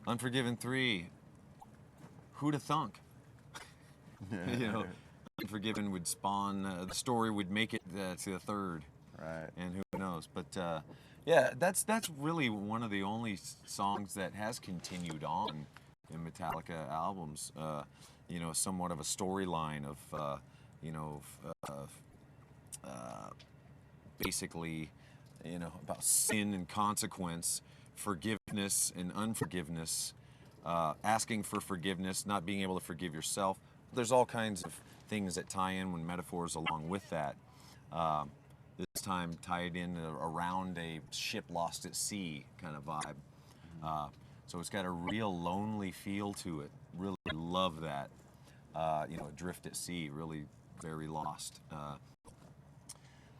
Unforgiven 3, who'da thunk? You know, Unforgiven would spawn, the story would make it to the third, Right. and who knows. But yeah, that's really one of the only songs that has continued on in Metallica albums. You know, somewhat of a storyline of, you know, basically, you know, about sin and consequence, forgiveness and unforgiveness, asking for forgiveness, not being able to forgive yourself. There's all kinds of things that tie in when metaphors along with that. Um, this time tied in around a ship lost at sea kind of vibe. So it's got a real lonely feel to it. Really love that. You know, adrift at sea, really very lost.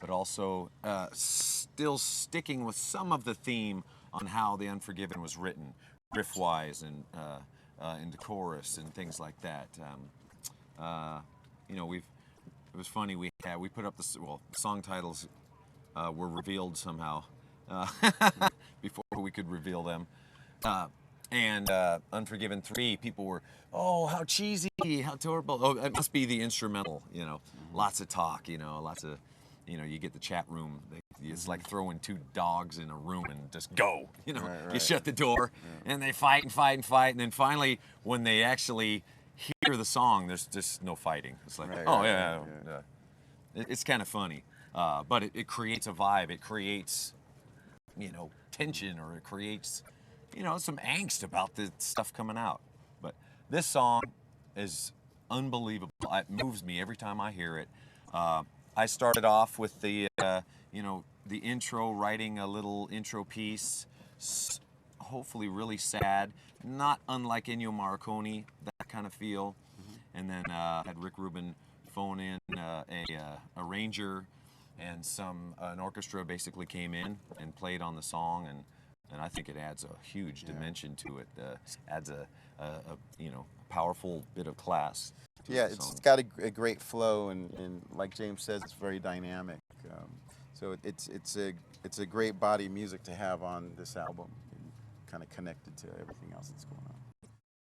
But also still sticking with some of the theme on how The Unforgiven was written, riff-wise and into chorus and things like that. You know, it was funny. We put up the song titles were revealed somehow before we could reveal them. And Unforgiven 3, people were, oh, how cheesy, how terrible. Oh, it must be the instrumental, you know. Lots of talk, you know, lots of, you know, you get the chat room. It's like throwing two dogs in a room and just go, you know. Right. You shut the door, and they fight and fight and fight. And then finally, when they actually hear the song, there's just no fighting. It's like, yeah. It's kind of funny. But it creates a vibe. It creates, you know, tension, or it creates, you know, some angst about the stuff coming out. But this song is unbelievable. It moves me every time I hear it. I started off with the, you know, the intro, writing a little intro piece, hopefully really sad, not unlike Ennio Morricone, that kind of feel. And then had Rick Rubin phone in a arranger, and an orchestra basically came in and played on the song, and I think it adds a huge dimension to it. Adds a you know, powerful bit of class to Yeah, the it's song. got a great flow, and like James says, it's very dynamic. So it's a great body of music to have on this album, and kind of connected to everything else that's going on.